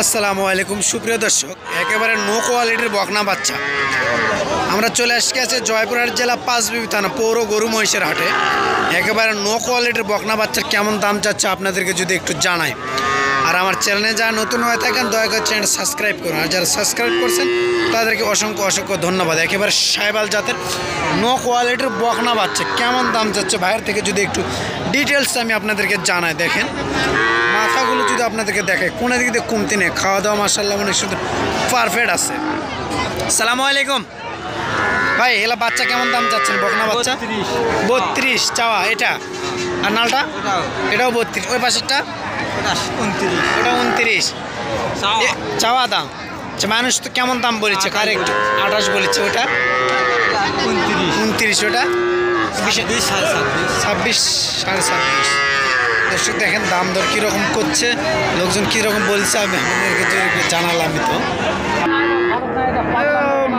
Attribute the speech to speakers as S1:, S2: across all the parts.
S1: আসসালামু আলাইকুম সুপ্রিয় দর্শক, একেবারে নো কোয়ালিটির বকনা বাচ্চা আমরা চলে আসছি জয়পুরহাট জেলা পাঁচবিবি থানা পৌর গরু মহিষের হাটে। একেবারে নো কোয়ালিটির বকনা বাচ্চার কেমন দাম চাচ্ছে আপনাদেরকে যদি একটু জানাই, আর আমার চ্যানেলে যারা নতুন হয়ে থাকেন দয়া করে চ্যানেল সাবস্ক্রাইব করুন, আর যারা সাবস্ক্রাইব করছেন তাদেরকে অসংখ্য অসংখ্য ধন্যবাদ। একেবারে সাইবাল জাতের নো কোয়ালিটির বকনা বাচ্চা কেমন দাম চাচ্ছে ভাইয়ের থেকে যদি একটু ডিটেলস আমি আপনাদেরকে জানাই। দেখেন মাথাগুলো যদি আপনাদেরকে দেখে কোনো দিক দিয়ে কমতি নেই, খাওয়া দাওয়া মাশাআল্লাহ অনেক সুন্দর পারফেক্ট আছে। আসসালামু আলাইকুম ভাই, এলা বাচ্চা কেমন দাম চাচ্ছেন? বকনা বাচ্চা 32 চাওয়া, এটা আর নালটা এটাও 32, ওই পাশেরটা ওটা 29 চাওয়া দাম। আচ্ছা, মানুষ তো কেমন দাম বলেছে? কার একটু 28 বলেছে, ওটা 29, ওটা 26 সাড়ে 26। দর্শক দেখেন দাম দর কীরকম করছে, লোকজন কীরকম বলছে আমি আপনাদেরকে জানালামই। তো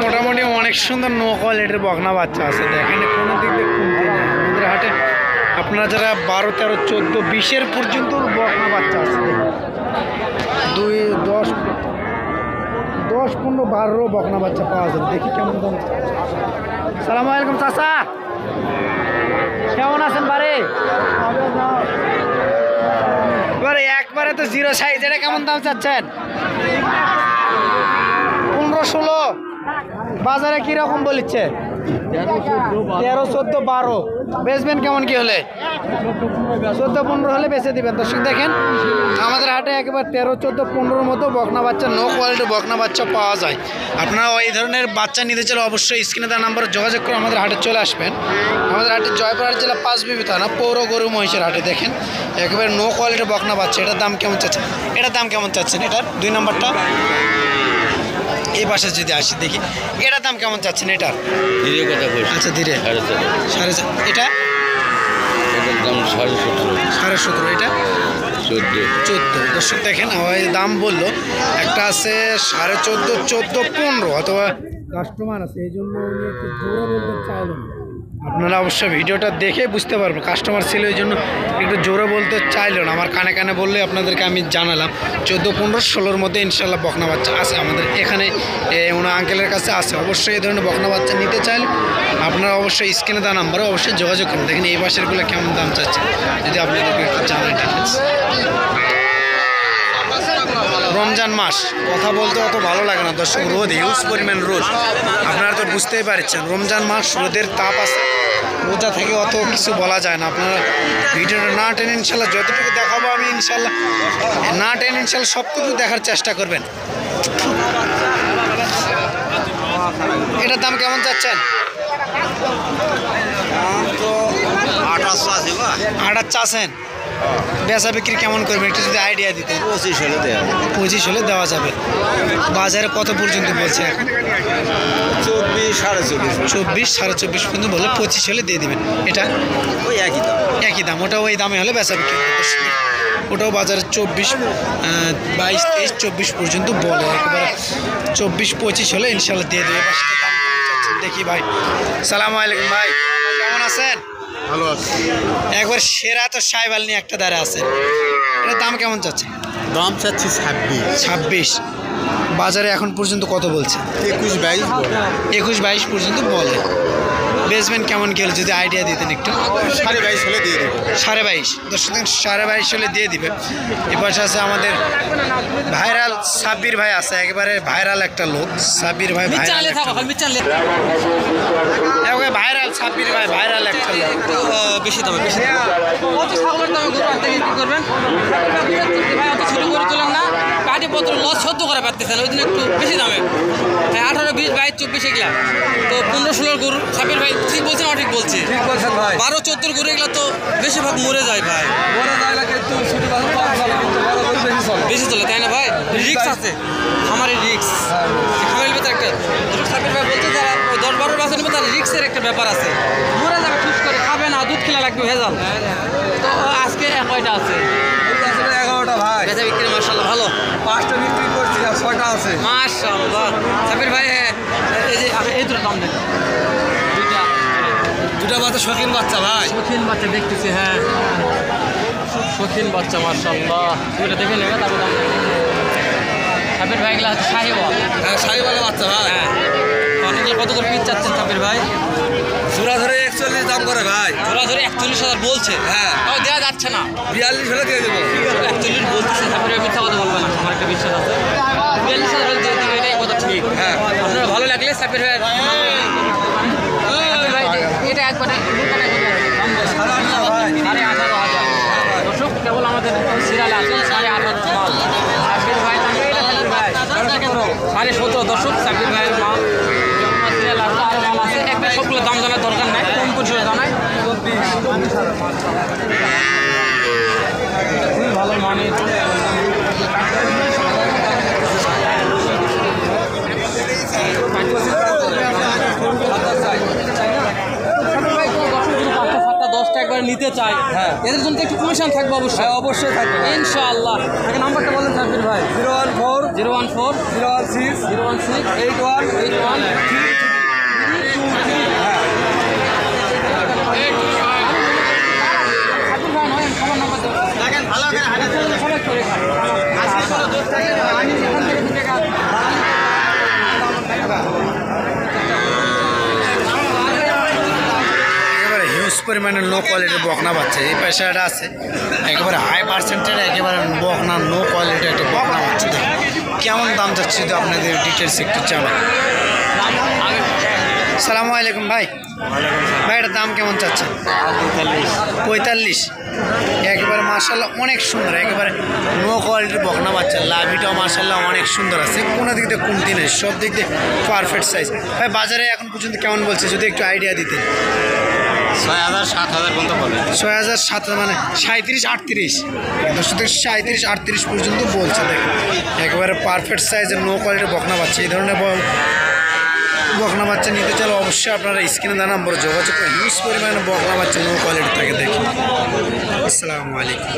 S1: মোটামুটি অনেক সুন্দর নো কোয়ালিটির বকনা বাচ্চা আছে। দেখেন কোনো দিক দিয়ে কমতি নেই আমাদের হাটে। আপনারা যারা 12, 13, 14, 20 পর্যন্ত বকনা বাচ্চা আছে, 2, 10, 15, 12 বকনা বাচ্চা পাওয়া যাবে। দেখি কেমন দাম। সালামু আলাইকুম চাচা, কেমন আছেন? এবারে একবারে তো 0 সাইজ, এটা কেমন দাম চাচ্ছেন? 15, 16 বাজারে কিরকম বলেছে? 13, 14, 12 বেচবেন কেমন কি হলে? 14, 15 হলে বেচে দিবেন। দর্শক দেখেন আমাদের হাটে একেবারে 13, 14, 15 মতো বকনা বাচ্চা নো কোয়ালিটি বকনা বাচ্চা পাওয়া যায়। আপনারা এই ধরনের বাচ্চা নিতে চাইলে অবশ্যই স্ক্রিনে দেওয়া নাম্বারে যোগাযোগ করে আমাদের হাটে চলে আসবেন। আমাদের হাটে জয়পুরহাট জেলা পাঁচবিবি থানা পৌর গরু মহিষের হাটে। দেখেন একেবারে নো কোয়ালিটি বকনা বাচ্চা। এটার দাম কেমন চাচ্ছেন? এটার দাম কেমন চাচ্ছেন? এটার 2 নম্বরটা এই পাশে যদি আসি দেখি, এটার দাম কেমন চাচ্ছেন? এটার আচ্ছা ধীরে 4.5, এটা 17.5, এটা 14। দর্শক দেখেন ওই দাম বললো, একটা আছে 14.5, 14, 15, অথবা কাস্টমার আছে এই জন্য উনি একটু জোরে বলতে চাইলেন। আপনারা অবশ্যই ভিডিওটা দেখে বুঝতে পারবেন, কাস্টমার ছিল এই জন্য একটু জোরে বলতে চাইলেন। আমার কানে কানে বললে আপনাদেরকে আমি জানালাম 14, 15, 16 মধ্যে ইনশাল্লাহ বকনা বাচ্চা আছে আমাদের এখানে। ওনার আঙ্কেলের কাছে আছে। অবশ্যই এই ধরনের বকনা বাচ্চা নিতে চাইলে আপনারা অবশ্যই স্ক্রিনে দেওয়া নাম্বারে অবশ্যই যোগাযোগ করুন। দেখেন এই বাসেরগুলো কেমন দাম চাচ্ছে যদি আপনাদেরকে একটু জানাই। রমজান মাস কথা বলতে অত ভালো লাগে না দর্শক, রোদ হিউজ পরিমাণ রোদ, আপনারা তো বুঝতেই পারছেন। রমজান মাস রোদের তাপ আছে, রোজা থেকে অত কিছু বলা যায় না। আপনারা ভিডিওটা না টেনে ইনশাল্লাহ যতটুকু দেখাবো আমি ইনশাল্লাহ না টেনে ইনশাল্লাহ সবটুকু দেখার চেষ্টা করবেন। এটার দাম কেমন চাচ্ছেন? 28 চাচ্ছেন। বেচা বিক্রি কেমন করবেন একটু যদি আইডিয়া দিতে? 25 হলে দেওয়া যাবে। বাজারে কত পর্যন্ত বলছে এখন?
S2: 24,
S1: 24 পর্যন্ত বলে 25 হলে দিয়ে দেবেন। এটা
S2: ওই
S1: একই দাম, ওটা ওই দামে হলে বেচা বিক্রি করতে, ওটাও বাজারে 24, 22, 23, 24 পর্যন্ত বলে। একেবারে 24, 25 হলে ইনশাল্লাহ দিয়ে দেবে। দেখি ভাই, সালামু আলাইকুম ভাই, কেমন আছেন?
S2: ভালো আছে।
S1: একবার সেরা তো সাইবাল নিয়ে একটা দাঁড়া আছে, এটার দাম কেমন চাচ্ছে?
S2: দাম চাচ্ছি
S1: 26। বাজারে এখন পর্যন্ত কত বলছে?
S2: 21, 22
S1: পর্যন্ত বলে। বেচবেন কেমন গেলে যদি আইডিয়া দিতেন একটু?
S2: 22.5 হলে দিয়ে দেবো।
S1: 22.5, 22.5 হলে দিয়ে দিবে। এপাশে আছে আমাদের ভাইরাল সাব্বির ভাই আছে, একেবারে ভাইরাল একটা লোক সাব্বির ভাই, ভাইরাল সাব্বির ভাই, ভাইরাল একটা লোক।
S3: বেশি দামে করবেন না, কাটি পত্র লস 14 করে পারতেছেন, ওই দিন একটু বেশি দামে 18, 20, 22, 24 এগুলা তো 15, 16 গরু। সাবির ভাই ঠিক বলছেন, ঠিক বলছি, ঠিক বলছেন ভাই। 12, 14 গরু এগুলা তো বেশিরভাগ মরে যায় ভাই, বেশি চলে, তাই না ভাই? রিক্স আছে, আমার রিক্স খামারের ভেতরে একটা সাবির ভাই বলছে যারা 10-12 বছর নেবে তার রিক্সের একটা ব্যাপার আছে, মরে যাবে ঠিক করে, খাবে না, দুধ খেলা লাগবে ভেজাল। তো আজকে কয়টা আছে?
S2: 11টা ভাই।
S3: বেচা বিক্রি মাশাআল্লাহ ভালো,
S2: 5টা বিক্রি করছি আর 6টা আছে
S3: মাশাআল্লাহ। সাবির ভাই এই যে এই দুটো দাম দেন, দুটা বাচ্চা শৌখিন বাচ্চা ভাই, শৌখিন বাচ্চা দেখতেছি। হ্যাঁ শৌখিন বাচ্চা মাশাআল্লাহ, দুটো দেখে নেবে তারপর দাম সাবির ভাই এগুলো হচ্ছে শাহিওয়াল।
S2: হ্যাঁ শাহিওয়ালা বাচ্চা ভাই।
S3: হ্যাঁ অনেকগুলো কত করে পিস চাচ্ছেন সাবির ভাই?
S2: জোড়া ধরে 41 দাম করে ভাই।
S3: ওরা ধরে 41,000 বলছে।
S2: হ্যাঁ
S3: তাও দেওয়া যাচ্ছে না।
S2: 42 হলে দিয়ে দেবো।
S3: 41 বলতেছে সাবির ভাই, মিথ্যা কথা বলবে না, আমার একটা বিশ্বাস আছে। 42,000 হলে দিয়ে দেবে, এটাই কথা ঠিক।
S2: হ্যাঁ
S3: আপনার ভালো লাগলে সাবির ভাই, সাবির ভাই এটা একবারে
S2: ভাই
S3: 18,500। দর্শক কেবল আমাদের সিরিয়ালে আছে 18,500 মাল। সাবির ভাই তাহলে এটা সাবির ভাই 17.5। দর্শক সাবির ভাইয়ের মাল সিরিয়াল আছে, আরো মাল আছে। একটা সবগুলো দাম জানার দরকার নাই, কম পরিসরে জানাই। খুবই ভালো মানের একবার নিতে চাই।
S2: হ্যাঁ
S3: এদের জন্য একটু কমিশন থাকবে অবশ্যই।
S2: হ্যাঁ অবশ্যই থাকবে
S3: ইনশাআল্লাহ। তাকে নাম্বারটা বলেন সাবির ভাই।
S2: 014
S3: 014
S2: 016
S3: 016
S2: 81
S3: 81 সাবির ভাই নয় খাবার নাম্বার দেবেন। সবাই করে খায়। আমি এখান থেকে 2 টাকা
S1: হিউজ পরিমাণে লো কোয়ালিটির বকনা বাচ্চা এই পেশাটা আছে, একেবারে হাই পার্সেন্টের একেবারে বকনা লো কোয়ালিটির একটা বকনা বাচ্চা। দেখুন কেমন দাম যাচ্ছে যদি আপনাদের ডিটেলস একটু জানান। সালামু আলাইকুম ভাই। ভাই এটার দাম কেমন চাচ্ছেন? 45। একেবারে মার্শাল্লাহ অনেক সুন্দর, একেবারে নো কোয়ালিটির বকনা বাচ্চা। লাভিটাও মার্শাল্লাহ অনেক সুন্দর আছে, কোনো দিক দিয়ে কমতি নেই, সব দিক দিয়ে পারফেক্ট সাইজ। ভাই বাজারে এখন পর্যন্ত কেমন বলছে যদি একটু আইডিয়া দিতেন।
S2: 6,000 7,000 পর্যন্ত বলে।
S1: 6,000 7,000 মানে 37 38 37 38 পর্যন্ত বলছে। দেখুন একেবারে পারফেক্ট সাইজের নো কোয়ালিটির বকনা বাচ্চা। এই ধরনের বকনা বাচ্চা নিতে চাইলে অবশ্যই আপনারা স্ক্রিনে দেওয়া নম্বরে যোগাযোগ করে হিউজ পরিমাণে বকনা বাচ্চা নো কোয়ালিটি থাকে। দেখুন আসসালামু আলাইকুম।